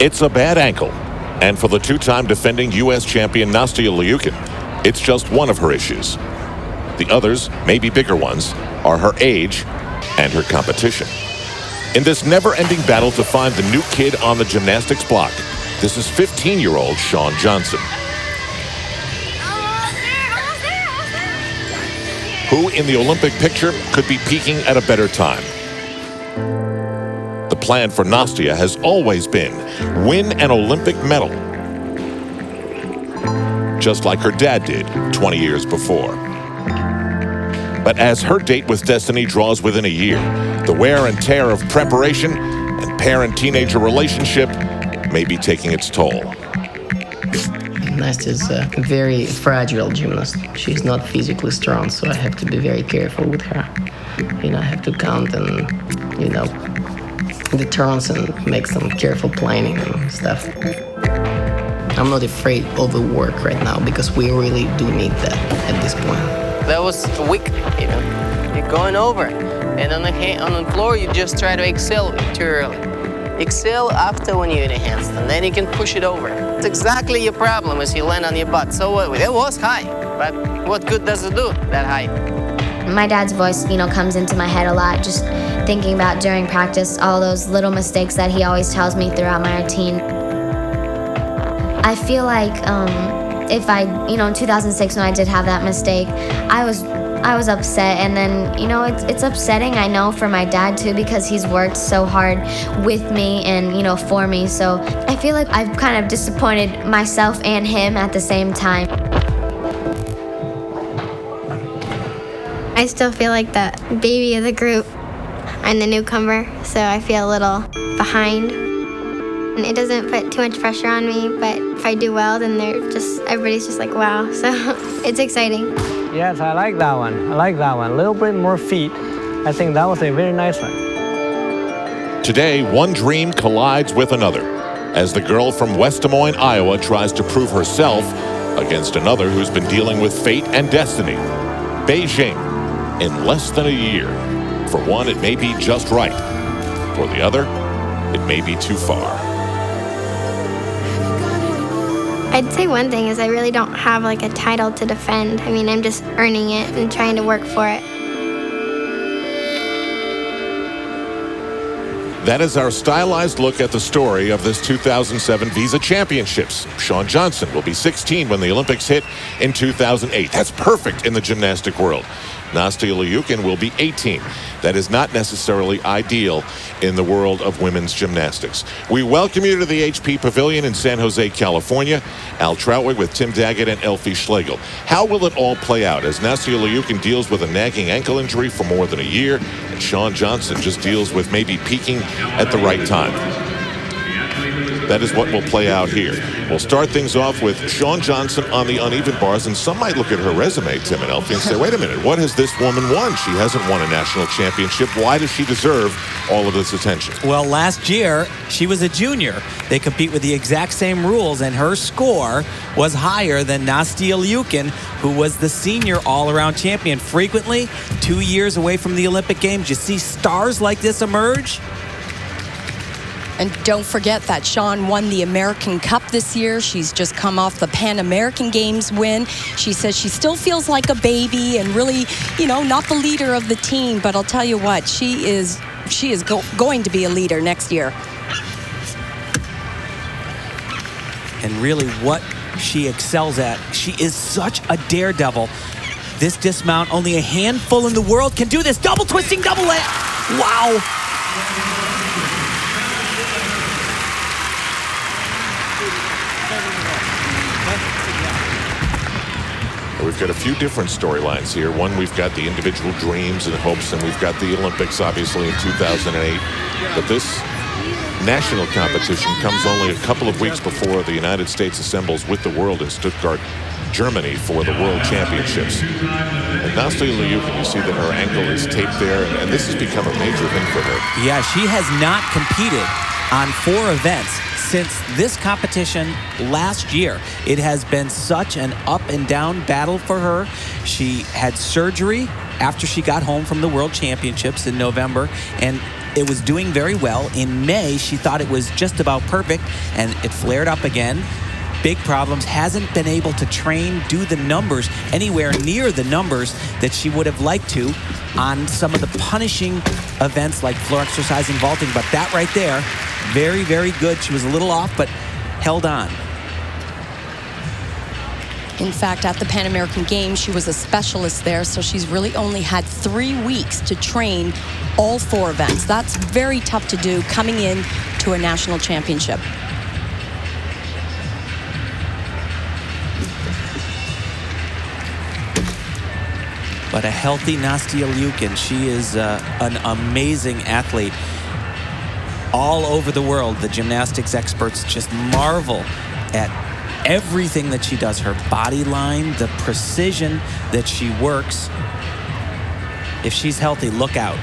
It's a bad ankle. And for the two-time defending U.S. champion Nastia Liukin, it's just one of her issues. The others, maybe bigger ones, are her age and her competition. In this never-ending battle to find the new kid on the gymnastics block, this is 15-year-old Shawn Johnson, who in the Olympic picture could be peaking at a better time. The plan for Nastia has always been win an Olympic medal, just like her dad did 20 years before. But as her date with destiny draws within a year, the wear and tear of preparation and parent-teenager relationship may be taking its toll. Nastia is a very fragile gymnast. She's not physically strong, so I have to be very careful with her. I have to count and, the turns and make some careful planning and stuff. I'm not afraid of the work right now because we really do need that at this point. That was weak, You're going over it. And on the floor, you just try to excel too early. Excel after when you're in a handstand, then you can push it over. It's exactly your problem as you land on your butt. So it was high, but what good does it do, that high? My dad's voice, comes into my head a lot, just thinking about during practice, all those little mistakes that he always tells me throughout my routine. I feel like if in 2006 when I did have that mistake, I was upset, and then, it's upsetting, I know, for my dad too, because he's worked so hard with me and, for me. So I feel like I've kind of disappointed myself and him at the same time. I still feel like the baby of the group. I'm the newcomer, so I feel a little behind. And it doesn't put too much pressure on me, but if I do well, then everybody's just like, wow. So it's exciting. Yes, I like that one. A little bit more feet. I think that was a very nice one. Today, one dream collides with another as the girl from West Des Moines, Iowa tries to prove herself against another who's been dealing with fate and destiny. Beijing, in less than a year. For one, it may be just right. For the other, it may be too far. I'd say one thing is I really don't have a title to defend. I'm just earning it and trying to work for it. That is our stylized look at the story of this 2007 Visa Championships. Shawn Johnson will be 16 when the Olympics hit in 2008. That's perfect in the gymnastic world. Nastia Liukin will be 18. That is not necessarily ideal in the world of women's gymnastics. We welcome you to the HP Pavilion in San Jose, California. Al Troutwig with Tim Daggett and Elfie Schlegel. How will it all play out as Nastia Liukin deals with a nagging ankle injury for more than a year, and Shawn Johnson just deals with maybe peaking at the right time? That is what will play out here. We'll start things off with Shawn Johnson on the uneven bars, and some might look at her resume, Tim and Elfie, and say, wait a minute, what has this woman won? She hasn't won a national championship. Why does she deserve all of this attention? Well, last year, she was a junior. They compete with the exact same rules, and her score was higher than Nastia Liukin, who was the senior all-around champion. Frequently, 2 years away from the Olympic Games, you see stars like this emerge. And don't forget that Shawn won the American Cup this year. She's just come off the Pan American Games win. She says she still feels like a baby and really, not the leader of the team. But I'll tell you what, she is going to be a leader next year. And really what she excels at, she is such a daredevil. This dismount, only a handful in the world can do this. Double twisting, double land. Wow. We've got a few different storylines here. One, we've got the individual dreams and hopes, and we've got the Olympics, obviously, in 2008. But this national competition comes only a couple of weeks before the United States assembles with the world in Stuttgart, Germany, for the World Championships. And Nastia Liukin, you see that her ankle is taped there, and this has become a major thing for her. Yeah, she has not competed on 4 events since this competition last year. It has been such an up and down battle for her. She had surgery after she got home from the World Championships in November, and it was doing very well. In May, she thought it was just about perfect, and it flared up again. Big problems, hasn't been able to train, do the numbers anywhere near the numbers that she would have liked to on some of the punishing events like floor exercise and vaulting. But that right there, very, very good. She was a little off, but held on. In fact, at the Pan American Games, she was a specialist there, so she's really only had 3 weeks to train all 4 events. That's very tough to do coming in to a national championship. But a healthy Nastia Liukin, she is an amazing athlete. All over the world, the gymnastics experts just marvel at everything that she does. Her body line, the precision that she works. If she's healthy, look out.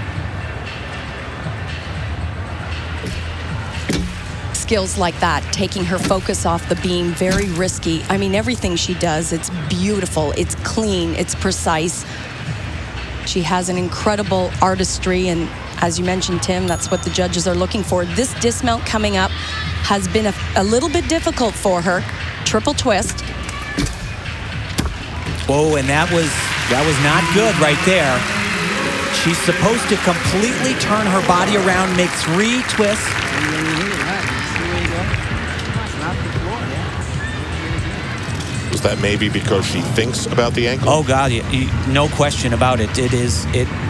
Skills like that, taking her focus off the beam, very risky. I mean, everything she does, it's beautiful, it's clean, it's precise. She has an incredible artistry, and as you mentioned, Tim, that's what the judges are looking for. This dismount coming up has been a little bit difficult for her. Triple twist. Whoa, and that was not good right there. She's supposed to completely turn her body around, make 3 twists. Was that maybe because she thinks about the ankle? Oh God, no question about it.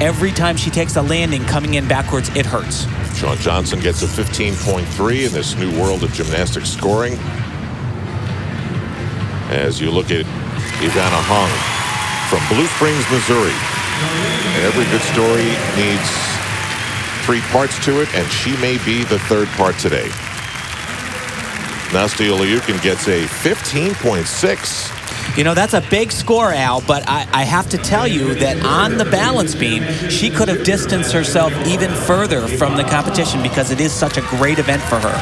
Every time she takes a landing coming in backwards, it hurts. Shawn Johnson gets a 15.3 in this new world of gymnastics scoring. As you look at Ivana Hung from Blue Springs, Missouri. And every good story needs 3 parts to it, and she may be the 3rd part today. Nastia Liukin gets a 15.6. You know, that's a big score, Al, but I have to tell you that on the balance beam, she could have distanced herself even further from the competition because it is such a great event for her.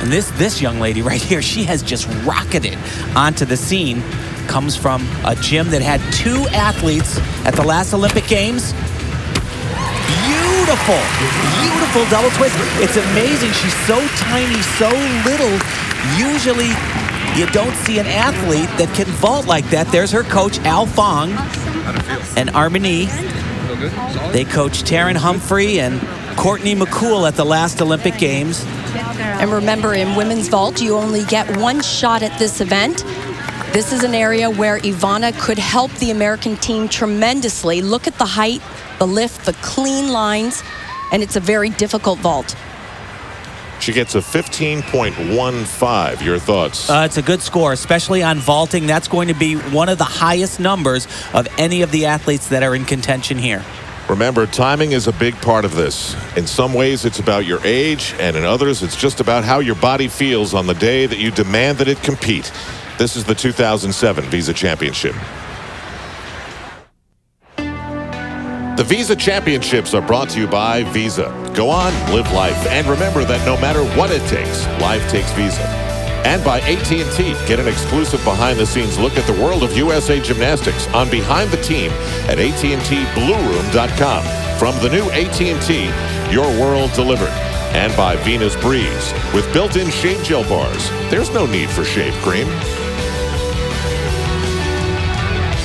And this young lady right here, she has just rocketed onto the scene. Comes from a gym that had 2 athletes at the last Olympic Games. Beautiful, beautiful double twist. It's amazing. She's so tiny, so little. Usually, you don't see an athlete that can vault like that. There's her coach, Al Fong, and Armini. They coached Taryn Humphrey and Courtney McCool at the last Olympic Games. And remember, in women's vault, you only get 1 shot at this event. This is an area where Ivana could help the American team tremendously. Look at the height, the lift, the clean lines, and it's a very difficult vault. She gets a 15.15. Your thoughts? It's a good score, especially on vaulting. That's going to be one of the highest numbers of any of the athletes that are in contention here. Remember, timing is a big part of this. In some ways, it's about your age, and in others, it's just about how your body feels on the day that you demand that it compete. This is the 2007 Visa Championship. The Visa Championships are brought to you by Visa. Go on, live life, and remember that no matter what it takes, life takes Visa. And by AT&T. Get an exclusive behind-the-scenes look at the world of USA Gymnastics on Behind the Team at AT&TBlueroom.com. From the new AT&T, your world delivered. And by Venus Breeze. With built-in shave gel bars, there's no need for shave cream.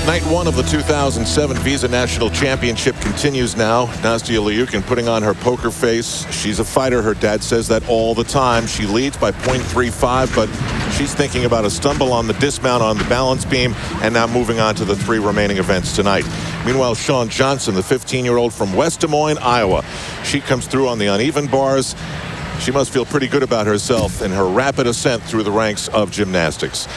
Night 1 of the 2007 Visa National Championship continues now. Nastia Liukin putting on her poker face. She's a fighter. Her dad says that all the time. She leads by 0.35, but she's thinking about a stumble on the dismount on the balance beam and now moving on to the 3 remaining events tonight. Meanwhile, Shawn Johnson, the 15-year-old from West Des Moines, Iowa. She comes through on the uneven bars. She must feel pretty good about herself in her rapid ascent through the ranks of gymnastics.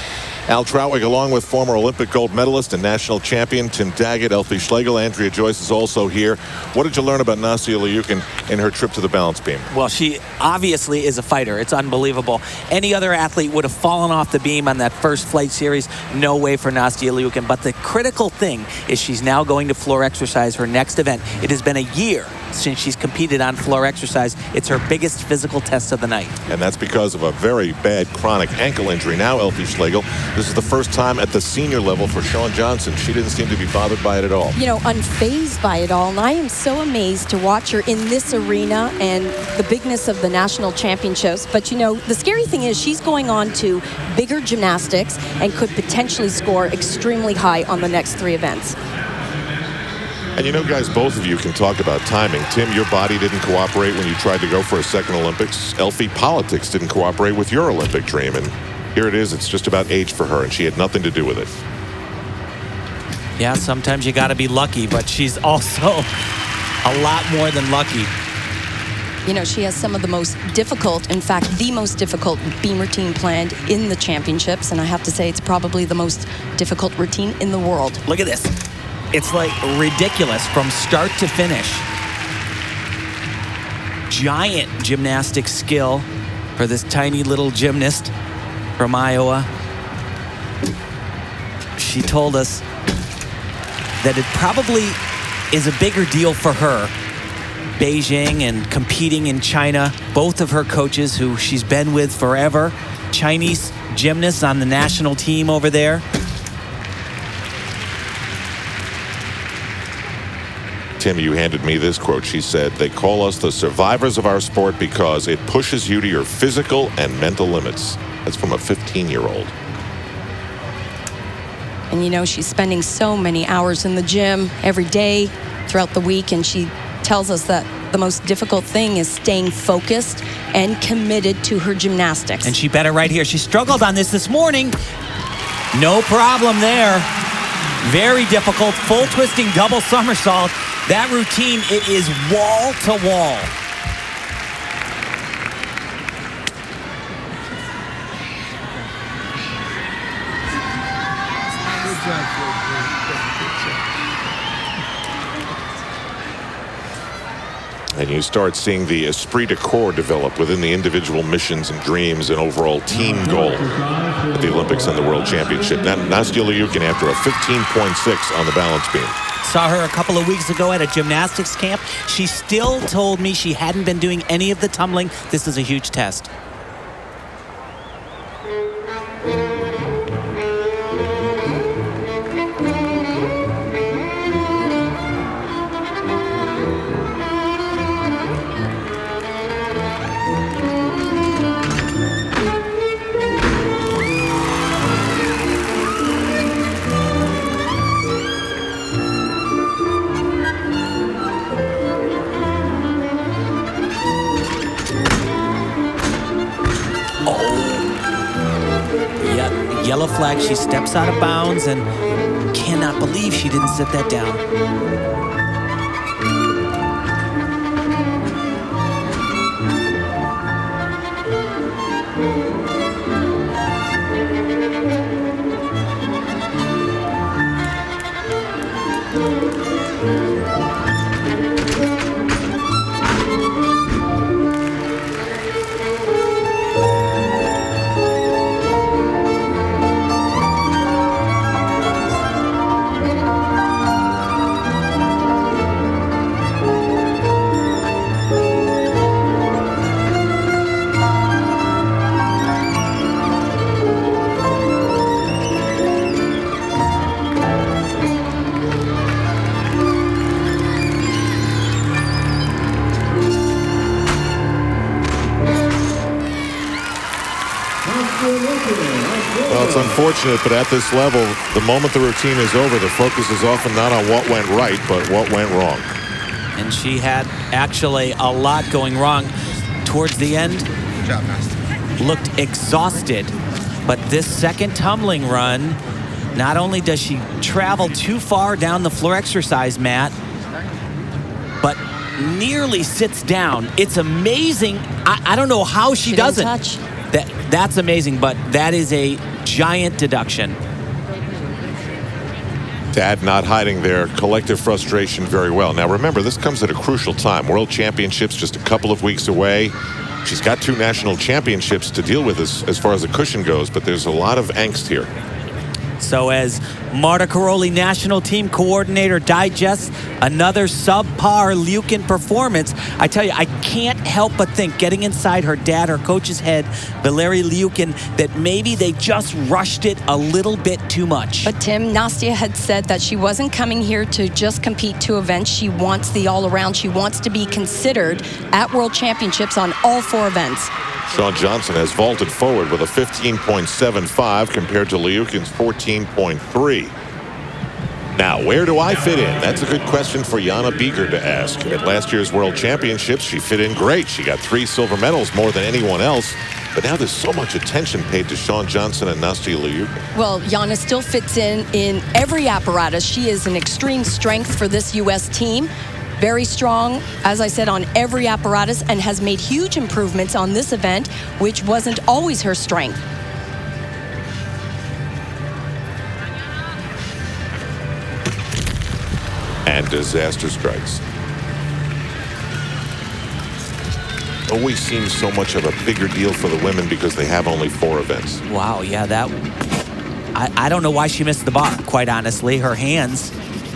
Al Trautwig, along with former Olympic gold medalist and national champion Tim Daggett, Elfie Schlegel, Andrea Joyce is also here. What did you learn about Nastia Liukin in her trip to the balance beam? Well, she obviously is a fighter. It's unbelievable. Any other athlete would have fallen off the beam on that first flight series. No way for Nastia Liukin. But the critical thing is she's now going to floor exercise her next event. It has been a year since she's competed on floor exercise. It's her biggest physical test of the night. And that's because of a very bad chronic ankle injury. Now, Elfie Schlegel, this is the first time at the senior level for Shawn Johnson. She didn't seem to be bothered by it at all. You know, unfazed by it all. And I am so amazed to watch her in this arena and the bigness of the national championships. But, you know, the scary thing is she's going on to bigger gymnastics and could potentially score extremely high on the next 3 events. And you know, guys, both of you can talk about timing. Tim, your body didn't cooperate when you tried to go for a second Olympics. Elfie, politics didn't cooperate with your Olympic dream. And here it is. It's just about age for her, and she had nothing to do with it. Yeah, sometimes you got to be lucky, but she's also a lot more than lucky. You know, she has some of the most difficult, in fact, the most difficult beam routine planned in the championships. And I have to say, it's probably the most difficult routine in the world. Look at this. It's like ridiculous from start to finish. Giant gymnastic skill for this tiny little gymnast from Iowa. She told us that it probably is a bigger deal for her. Beijing and competing in China, both of her coaches who she's been with forever, Chinese gymnasts on the national team over there. Tim, you handed me this quote. She said, "They call us the survivors of our sport because it pushes you to your physical and mental limits." That's from a 15-year-old. And you know, she's spending so many hours in the gym every day throughout the week, and she tells us that the most difficult thing is staying focused and committed to her gymnastics. And she bet it right here. She struggled on this morning. No problem there. Very difficult, full twisting double somersault. That routine, it is wall to wall. And you start seeing the esprit de corps develop within the individual missions and dreams and overall team goal at the Olympics and the World Championship. Now, Nastia Liukin after a 15.6 on the balance beam. Saw her a couple of weeks ago at a gymnastics camp. She still told me she hadn't been doing any of the tumbling. This is a huge test. Yellow flag, she steps out of bounds and cannot believe she didn't sit that down. Well, it's unfortunate, but at this level, the moment the routine is over, the focus is often not on what went right, but what went wrong. And she had actually a lot going wrong. Towards the end, Good job, Nastia. looked exhausted. But this second tumbling run, not only does she travel too far down the floor exercise mat, but nearly sits down. It's amazing. I don't know how she doesn't. Touch. That's amazing, but that is a giant deduction. Dad not hiding their collective frustration very well. Now remember, this comes at a crucial time. World Championships just a couple of weeks away. She's got 2 national championships to deal with as far as the cushion goes, but there's a lot of angst here. So as Marta Karoli, national team coordinator, digests another subpar Liukin performance, I tell you, I can't help but think, getting inside her dad, her coach's head, Valery Liukin, that maybe they just rushed it a little bit too much. But Tim, Nastia had said that she wasn't coming here to just compete 2 events. She wants the all-around. She wants to be considered at World Championships on all 4 events. Shawn Johnson has vaulted forward with a 15.75 compared to Liukin's 14.3. Now, where do I fit in? That's a good question for Memmel and Bieger to ask. At last year's World Championships, she fit in great. She got 3 silver medals, more than anyone else. But now there's so much attention paid to Shawn Johnson and Nastia Liukin. Well, Yana still fits in every apparatus. She is an extreme strength for this U.S. team. Very strong, as I said, on every apparatus, and has made huge improvements on this event, which wasn't always her strength. And disaster strikes. Always seems so much of a bigger deal for the women because they have only 4 events. Wow, yeah, I don't know why she missed the bar, quite honestly. Her hands,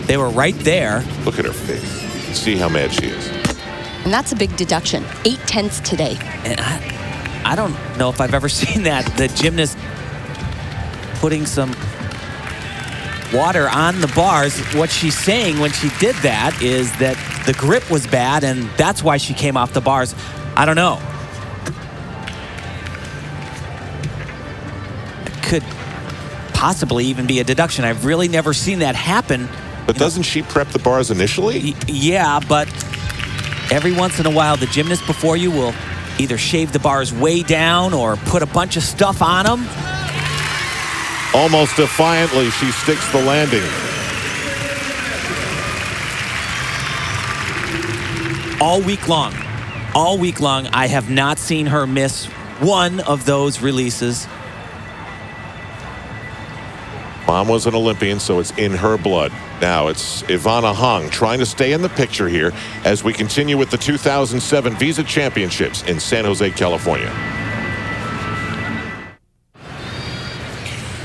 they were right there. Look at her face. See how mad she is. And that's a big deduction. 8/10 today. And I don't know if I've ever seen that. The gymnast putting some water on the bars. What she's saying when she did that is that the grip was bad, and that's why she came off the bars. I don't know. It could possibly even be a deduction. I've really never seen that happen. But doesn't she prep the bars initially? Yeah, but every once in a while, the gymnast before you will either shave the bars way down or put a bunch of stuff on them. Almost defiantly, she sticks the landing. All week long, I have not seen her miss one of those releases. Mom was an Olympian, so it's in her blood. Now it's Ivana Hong trying to stay in the picture here as we continue with the 2007 Visa Championships in San Jose, California.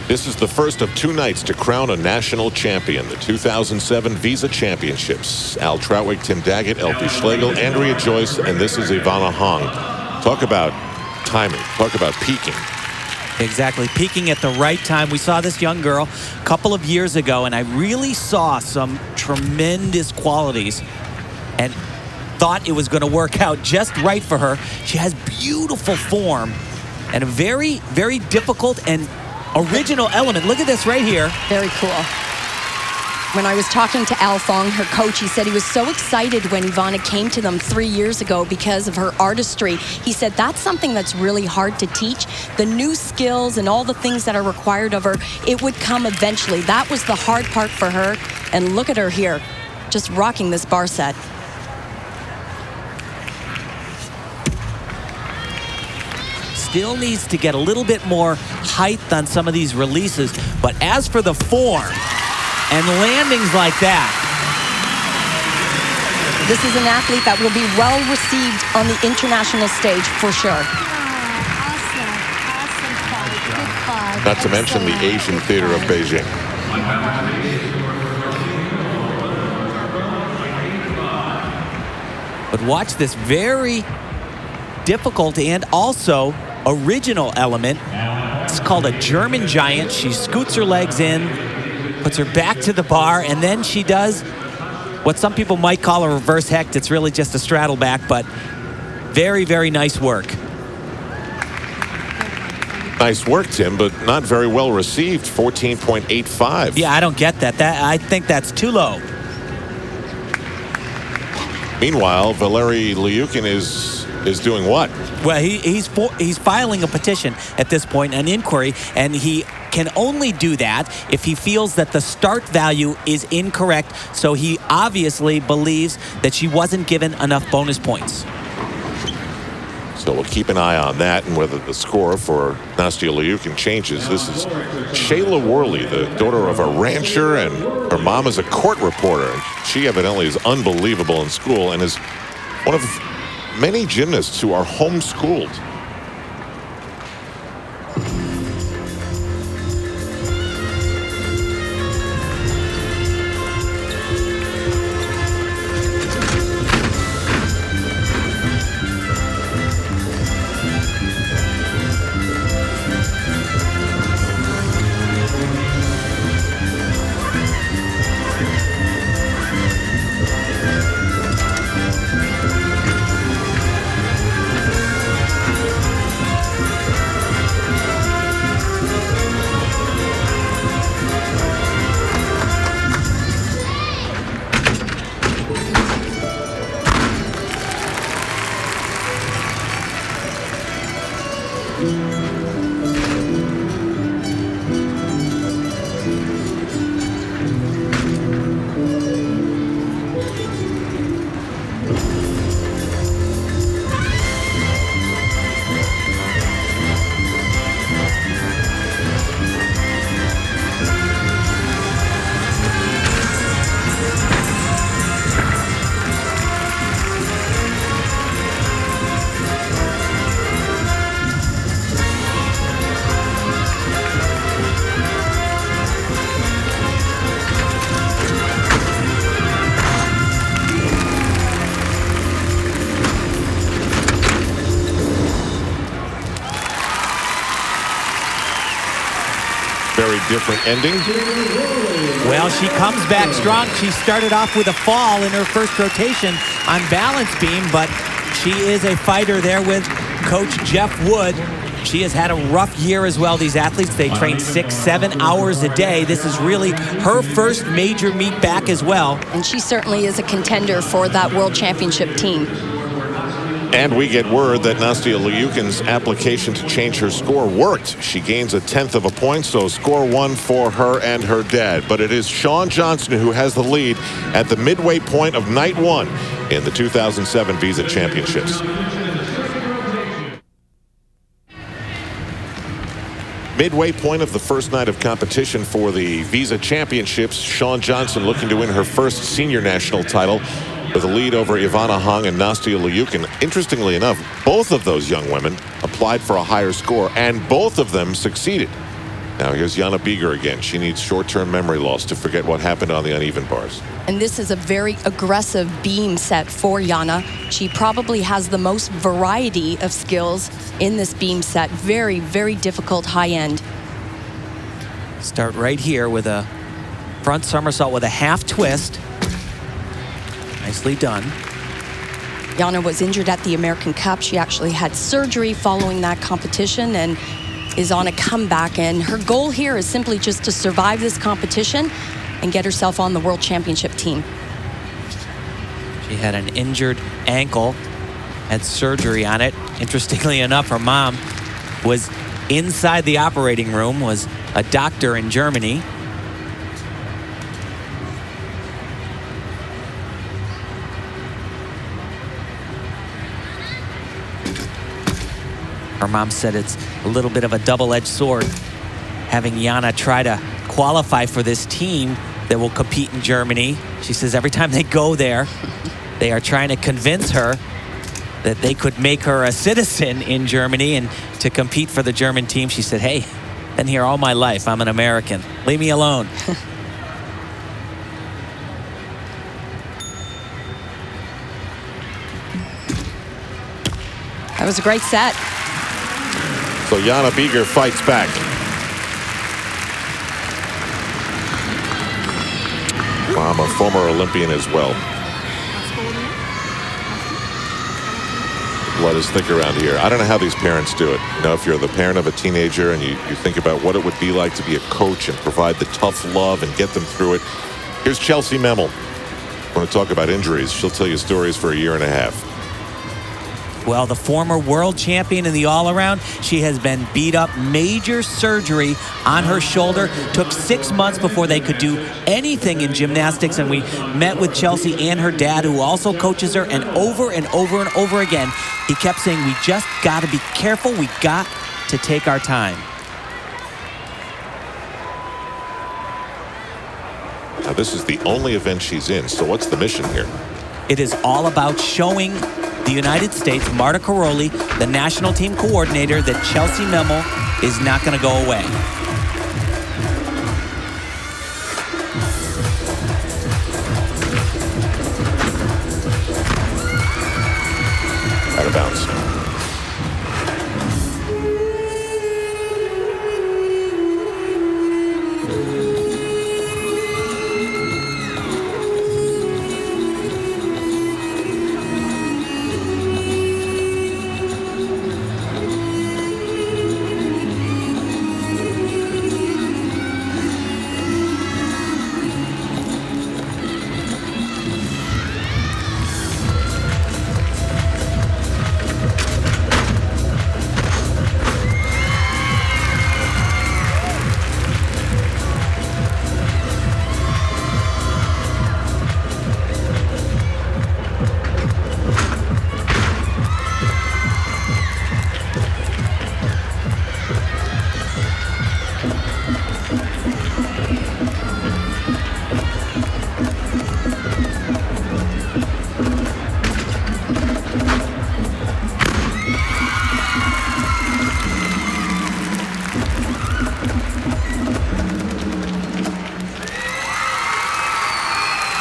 This is the first of 2 nights to crown a national champion, the 2007 Visa Championships. Al Troutwig, Tim Daggett, LP Schlegel, Andrea Joyce, and this is Ivana Hong. Talk about timing. Talk about peaking. Exactly, peaking at the right time. We saw this young girl a couple of years ago, and I really saw some tremendous qualities and thought it was going to work out just right for her. She has beautiful form and a very, very difficult and original element. Look at this right here. Very cool. When I was talking to Al Fong, her coach, he said he was so excited when Ivana came to them 3 years ago because of her artistry. He said that's something that's really hard to teach. The new skills and all the things that are required of her, it would come eventually. That was the hard part for her. And look at her here, just rocking this bar set. Still needs to get a little bit more height on some of these releases. But as for the form and landings like that, this is an athlete that will be well received on the international stage for sure. Awesome. Not to mention the Asian theater of Beijing. but watch this very difficult and also original element. It's called a German giant. She scoots her legs in, puts her back to the bar, and then she does what some people might call a reverse hecht. It's really just a straddle back, but very, very nice work. Nice work, Tim, but not very well received. 14.85. Yeah, I don't get that. I think that's too low. Meanwhile, Valery Liukin is doing what? Well, he's filing a petition at this point, an inquiry, and he can only do that if he feels that the start value is incorrect. So he obviously believes that she wasn't given enough bonus points. So we'll keep an eye on that and whether the score for Nastia Liukin changes. This is Shayla Worley, the daughter of a rancher, and her mom is a court reporter. She evidently is unbelievable in school and is one of many gymnasts who are homeschooled. Very different ending. Well, she comes back strong. She started off with a fall in her first rotation on balance beam, but she is a fighter there with Coach Jeff Wood. She has had a rough year as well. These athletes, they train 6-7 hours a day. This is really her first major meet back as well. And she certainly is a contender for that World Championship team. And we get word that Nastia Liukin's application to change her score worked. She gains 1/10 of a point, so score 1 for her and her dad. But it is Shawn Johnson who has the lead at the midway point of night 1 in the 2007 Visa Championships. Midway point of the first night of competition for the Visa Championships. Shawn Johnson looking to win her first senior national title with a lead over Ivana Hong and Nastia Liukin. Interestingly enough, both of those young women applied for a higher score, and both of them succeeded. Now here's Jana Bieger again. She needs short-term memory loss to forget what happened on the uneven bars. And this is a very aggressive beam set for Jana. She probably has the most variety of skills in this beam set. Very, very difficult high end. Start right here with a front somersault with a half twist. Nicely done. Jana was injured at the American Cup. She actually had surgery following that competition and is on a comeback. And her goal here is simply just to survive this competition and get herself on the World Championship team. She had an injured ankle, had surgery on it. Interestingly enough, her mom was inside the operating room, was a doctor in Germany. Her mom said it's a little bit of a double-edged sword having Jana try to qualify for this team that will compete in Germany. She says every time they go there, they are trying to convince her that they could make her a citizen in Germany and to compete for the German team. She said, hey, been here all my life. I'm an American. Leave me alone. That was a great set. So Jana Bieger fights back. Mom, a former Olympian as well. Blood is thick around here. I don't know how these parents do it. You know, if you're the parent of a teenager and you think about what it would be like to be a coach and provide the tough love and get them through it. Here's Chelsea Memmel. I want to talk about injuries. She'll tell you stories for a year and a half. Well, the former world champion in the all-around, she has been beat up. Major surgery on her shoulder. Took 6 months before they could do anything in gymnastics, and we met with Chelsea and her dad, who also coaches her, and over and over and over again, he kept saying, we just got to be careful. We got to take our time. Now, this is the only event she's in, so what's the mission here? It is all about showing the United States, Marta Caroli, the national team coordinator, that Chelsea Memmel is not going to go away. Out of bounds.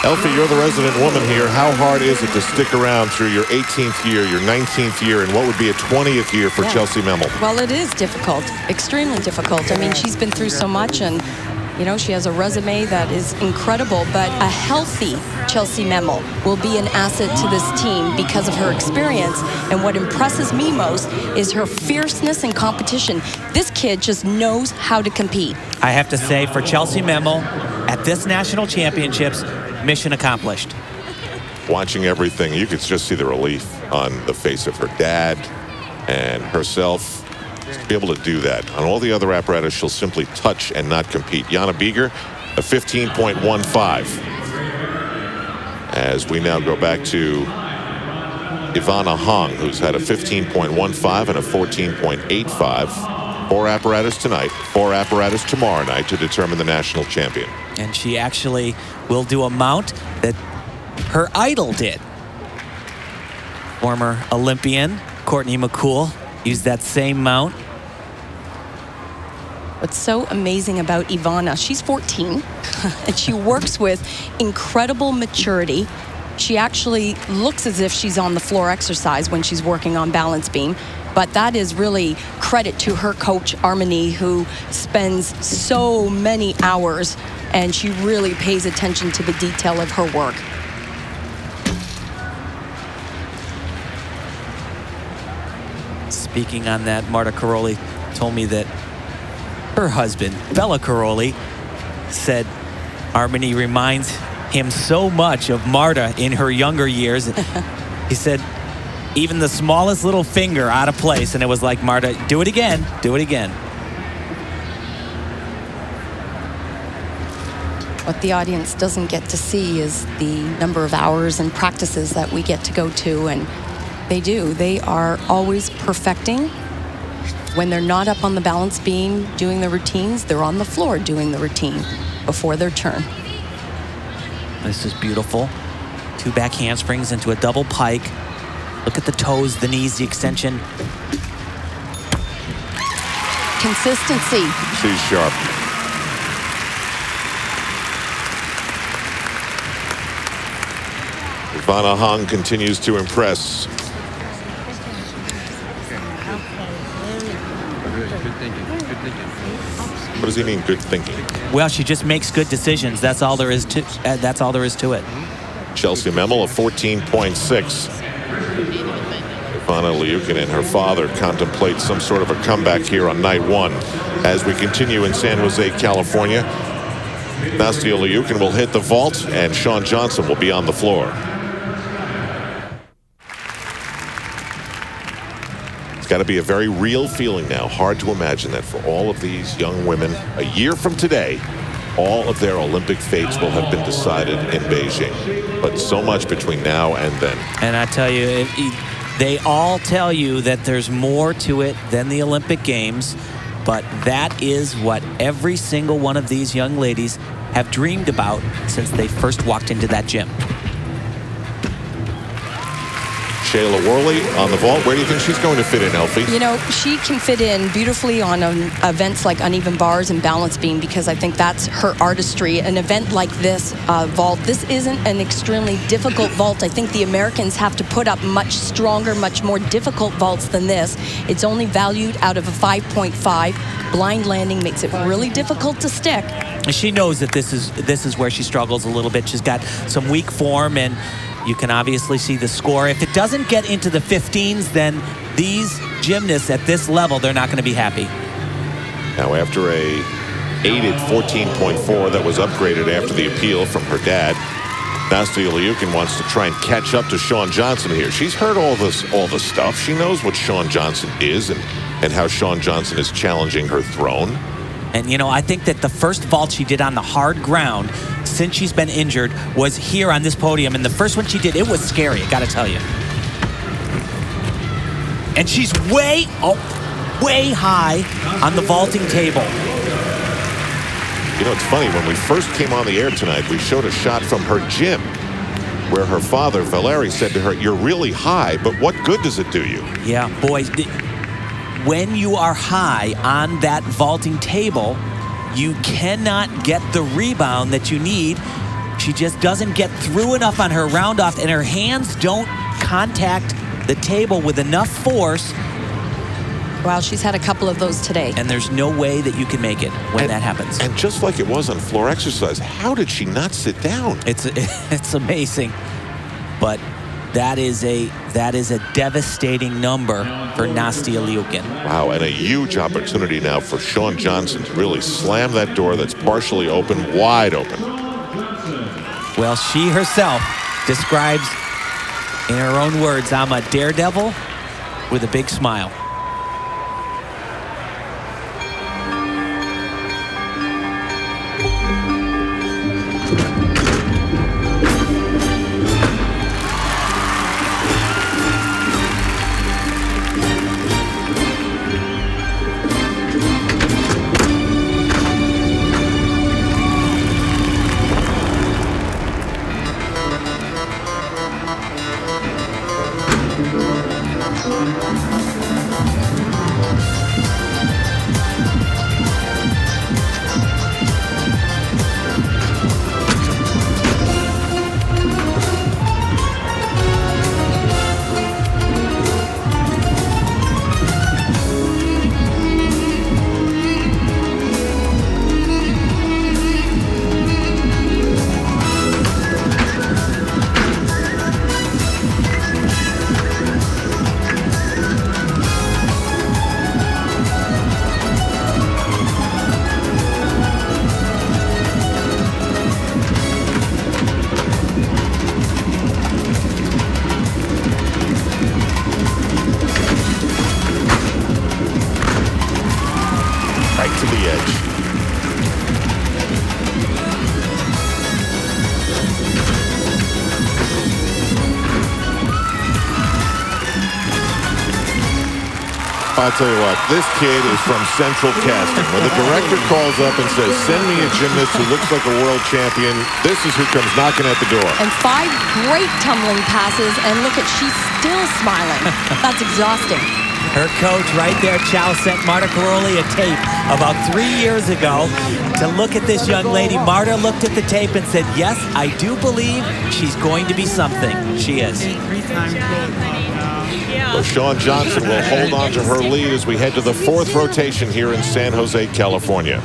Elfie, you're the resident woman here. How hard is it to stick around through your 18th year, your 19th year, and what would be a 20th year for Chelsea Memmel? Well, it is difficult, extremely difficult. I mean, she's been through so much, and you know, she has a resume that is incredible, but a healthy Chelsea Memmel will be an asset to this team because of her experience. And what impresses me most is her fierceness in competition. This kid just knows how to compete. I have to say, for Chelsea Memmel, at this national championships, mission accomplished. Watching everything, you could just see the relief on the face of her dad and herself. To be able to do that. On all the other apparatus, she'll simply touch and not compete. Jana Bieger, a 15.15. As we now go back to Ivana Hong, who's had a 15.15 and a 14.85. 4 apparatus tonight, 4 apparatus tomorrow night to determine the national champion. And she actually will do a mount that her idol did. Former Olympian Courtney McCool used that same mount. What's so amazing about Ivana, she's 14, and she works with incredible maturity. She actually looks as if she's on the floor exercise when she's working on balance beam, but that is really credit to her coach, Armani, who spends so many hours, and she really pays attention to the detail of her work. Speaking on that, Marta Karolyi told me that her husband, Bella Karolyi, said Armani reminds him so much of Marta in her younger years. He said, even the smallest little finger out of place, and it was like, Marta, do it again, do it again. What the audience doesn't get to see is the number of hours and practices that we get to go to, and they do. They are always perfecting. When they're not up on the balance beam doing the routines, they're on the floor doing the routine before their turn. This is beautiful. 2 back handsprings into a double pike. Look at the toes, the knees, the extension. Consistency. She's sharp. Ivana Hong continues to impress. What does he mean, good thinking? Well, she just makes good decisions. That's all there is to it. Chelsea Memmel, a 14.6. Ivana Liukin and her father contemplate some sort of a comeback here on night 1. As we continue in San Jose, California, Nastia Liukin will hit the vault, and Shawn Johnson will be on the floor. Got to be a very real feeling now. Hard to imagine that for all of these young women, a year from today, all of their Olympic fates will have been decided in Beijing. But so much between now and then. And I tell you, they all tell you that there's more to it than the Olympic Games, but that is what every single one of these young ladies have dreamed about since they first walked into that gym. Shayla Worley on the vault. Where do you think she's going to fit in, Elfie? You know, she can fit in beautifully on events like uneven bars and balance beam because I think that's her artistry. An event like this vault, this isn't an extremely difficult vault. I think the Americans have to put up much stronger, much more difficult vaults than this. It's only valued out of a 5.5. Blind landing makes it really difficult to stick. And she knows that this is where she struggles a little bit. She's got some weak form, and you can obviously see the score. If it doesn't get into the 15s, then these gymnasts at this level, they're not going to be happy. Now, after a aided 14.4 that was upgraded after the appeal from her dad, Nastia Liukin wants to try and catch up to Shawn Johnson here. She's heard all the stuff. She knows what Shawn Johnson is and how Shawn Johnson is challenging her throne. And, you know, I think that the first vault she did on the hard ground since she's been injured was here on this podium. And the first one she did, it was scary, I got to tell you. And she's way high on the vaulting table. You know, it's funny. When we first came on the air tonight, we showed a shot from her gym where her father, Valeri, said to her, "You're really high, but what good does it do you?" Yeah, boy. When you are high on that vaulting table, you cannot get the rebound that you need She just doesn't get through enough on her round-off, and her hands don't contact the table with enough force. Well, she's had a couple of those today. And there's no way that you can make it when that happens. And just like it was on floor exercise, how did she not sit down? It's amazing. But that is a devastating number for Nastia Liukin. Wow, and a huge opportunity now for Shawn Johnson to really slam that door that's partially open, wide open. Well, she herself describes in her own words, I'm a daredevil with a big smile. I'll tell you what, this kid is from Central Casting. When the director calls up and says, send me a gymnast who looks like a world champion, this is who comes knocking at the door. And 5 great tumbling passes, and look at, she's still smiling. That's exhausting. Her coach right there, Chow, sent Marta Caroli a tape about 3 years ago to look at this young lady. Marta looked at the tape and said, yes, I do believe she's going to be something. She is. Well, Shawn Johnson will hold on to her lead as we head to the 4th rotation here in San Jose, California.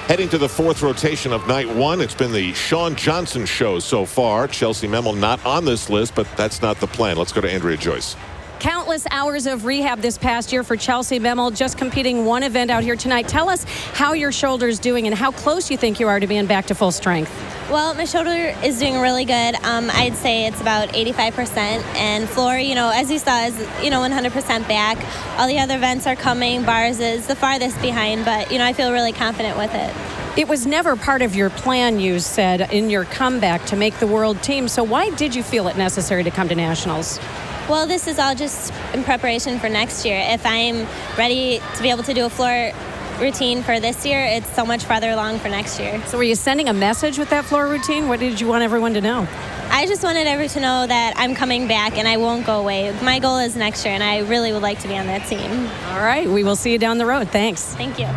Heading to the 4th rotation of night 1, it's been the Shawn Johnson show so far. Chelsea Memmel not on this list, but that's not the plan. Let's go to Andrea Joyce. Countless hours of rehab this past year for Chelsea Memmel, just competing one event out here tonight. Tell us how your shoulder's doing and how close you think you are to being back to full strength. Well, my shoulder is doing really good. I'd say it's about 85%. And floor, as you saw, is, 100% back. All the other events are coming. Bars is the farthest behind, but, I feel really confident with it. It was never part of your plan, you said, in your comeback to make the world team. So why did you feel it necessary to come to nationals? Well, this is all just in preparation for next year. If I'm ready to be able to do a floor routine for this year, it's so much farther along for next year. So were you sending a message with that floor routine? What did you want everyone to know? I just wanted everyone to know that I'm coming back and I won't go away. My goal is next year, and I really would like to be on that team. All right, we will see you down the road. Thanks. Thank you.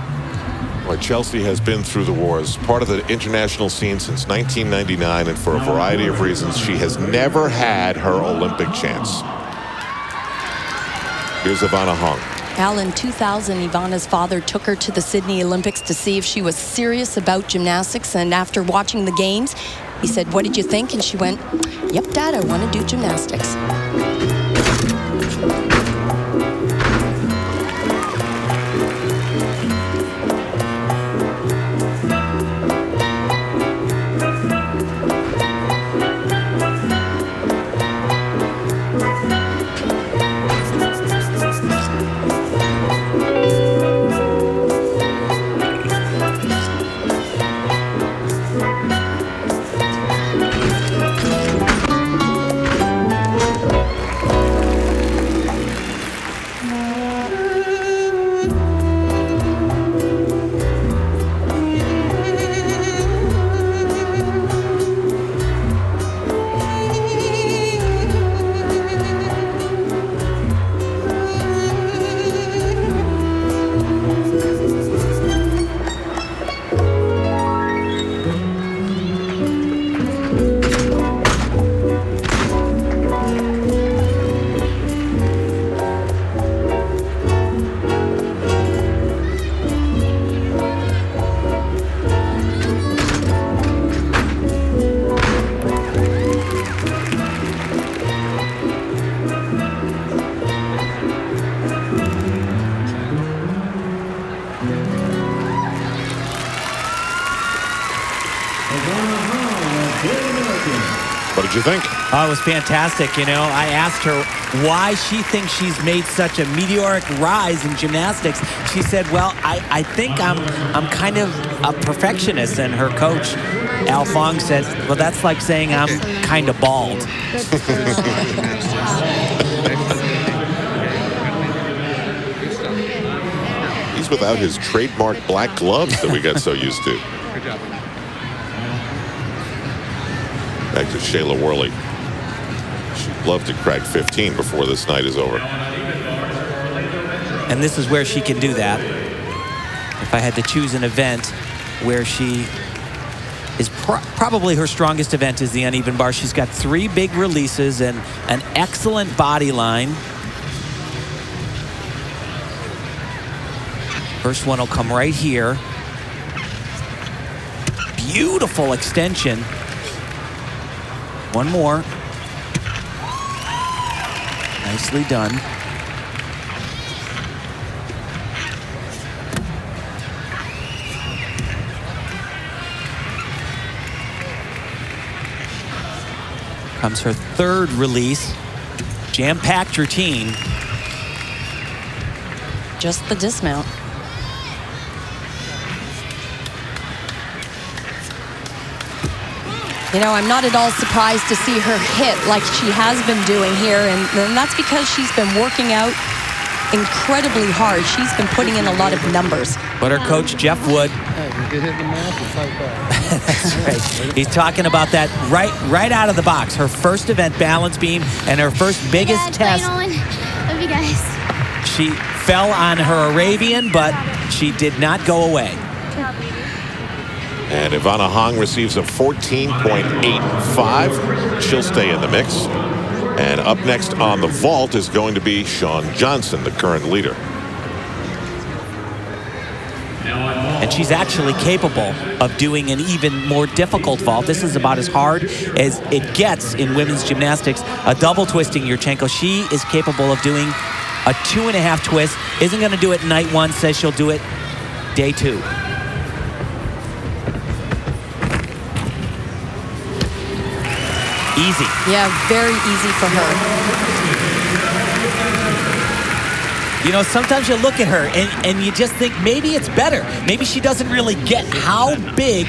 Well, Chelsea has been through the wars, part of the international scene since 1999, and for a variety of reasons, she has never had her Olympic chance. Here's Ivana Hong. Al, in 2000, Ivana's father took her to the Sydney Olympics to see if she was serious about gymnastics. And after watching the games, he said, what did you think? And she went, yep, Dad, I want to do gymnastics. you think? Oh, it was fantastic. You know, I asked her why she thinks she's made such a meteoric rise in gymnastics. She said, well, I think I'm kind of a perfectionist. And her coach, Al Fong, said, well, that's like saying I'm kind of bald. He's without his trademark black gloves that we got so used to. Back to Shayla Worley. She'd love to crack 15 before this night is over. And this is where she can do that. If I had to choose an event where she is probably her strongest event is the uneven bar. She's got 3 big releases and an excellent body line. First one will come right here. Beautiful extension. One more. Nicely done. Comes her 3rd release. Jam-packed routine. Just the dismount. You know, I'm not at all surprised to see her hit like she has been doing here, and that's because she's been working out incredibly hard. She's been putting in a lot of numbers. But her coach, Jeff Wood, that's right. He's talking about that right out of the box. Her first event, balance beam, and her first biggest test. Love you guys. She fell on her Arabian, but she did not go away. And Ivana Hong receives a 14.85. She'll stay in the mix. And up next on the vault is going to be Shawn Johnson, the current leader. And she's actually capable of doing an even more difficult vault. This is about as hard as it gets in women's gymnastics. A double twisting Yurchenko. She is capable of doing a 2.5 twist. Isn't going to do it night 1, says she'll do it day 2. Easy. Yeah, very easy for her. You know, sometimes you look at her and you just think maybe it's better. Maybe she doesn't really get how big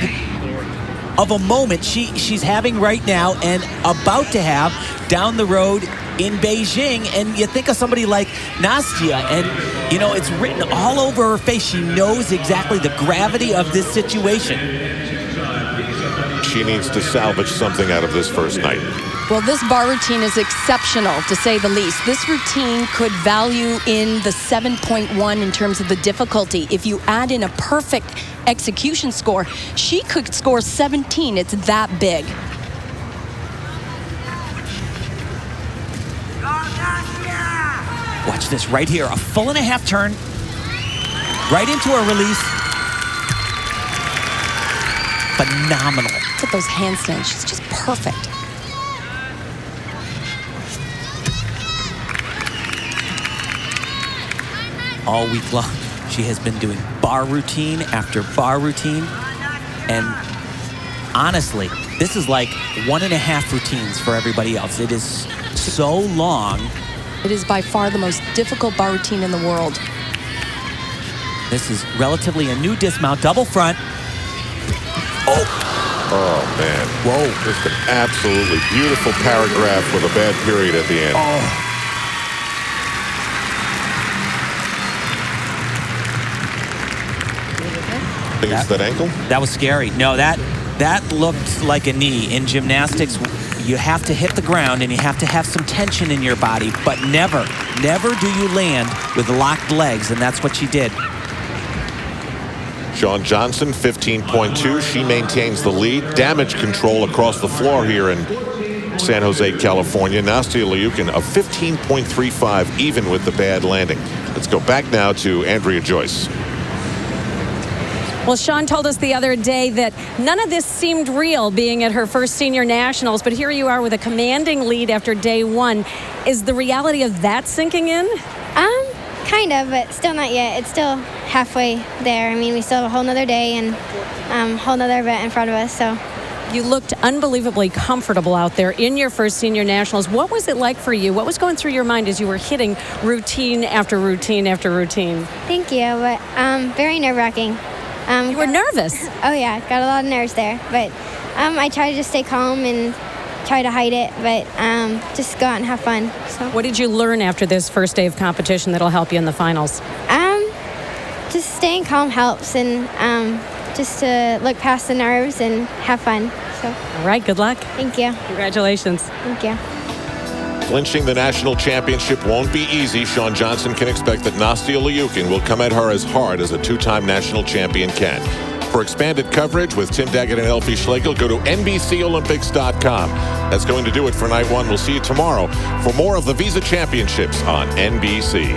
of a moment she's having right now and about to have down the road in Beijing. And you think of somebody like Nastia, and, you know, it's written all over her face. She knows exactly the gravity of this situation. She needs to salvage something out of this first night. Well, this bar routine is exceptional, to say the least. This routine could value in the 7.1 in terms of the difficulty. If you add in a perfect execution score, she could score 17. It's that big. Watch this right here. A 1.5 turn. Right into her release. Phenomenal. Look at those handstands. She's just perfect. All week long, she has been doing bar routine after bar routine. And honestly, this is like 1.5 routines for everybody else. It is so long. It is by far the most difficult bar routine in the world. This is relatively a new dismount, double front. Oh, man. Whoa. Just an absolutely beautiful paragraph with a bad period at the end. Think it's that ankle? That was scary. No, that looked like a knee. In gymnastics, you have to hit the ground and you have to have some tension in your body, but never do you land with locked legs, and that's what she did. Shawn Johnson, 15.2. She maintains the lead. Damage control across the floor here in San Jose, California. Nastia Liukin, a 15.35, even with the bad landing. Let's go back now to Andrea Joyce. Well, Shawn told us the other day that none of this seemed real, being at her first senior nationals, but here you are with a commanding lead after day 1. Is the reality of that sinking in? Kind of, but still not yet. It's still halfway there. I mean, we still have a whole nother day and a whole nother event in front of us, so You looked unbelievably comfortable out there in your first senior nationals. What was it like for you? What was going through your mind as you were hitting routine after routine after routine? Thank you, but very nerve-wracking. You were nervous? Oh yeah, got a lot of nerves there, but I try to just stay calm and try to hide it, but just go out and have fun. So. What did you learn after this first day of competition that'll help you in the finals? Just staying calm helps, and just to look past the nerves and have fun. So. All right, good luck. Thank you. Congratulations. Thank you. Clinching the national championship won't be easy. Shawn Johnson can expect that Nastia Liukin will come at her as hard as a two-time national champion can. For expanded coverage with Tim Daggett and Elfie Schlegel, go to NBCOlympics.com. That's going to do it for night one. We'll see you tomorrow for more of the Visa Championships on NBC.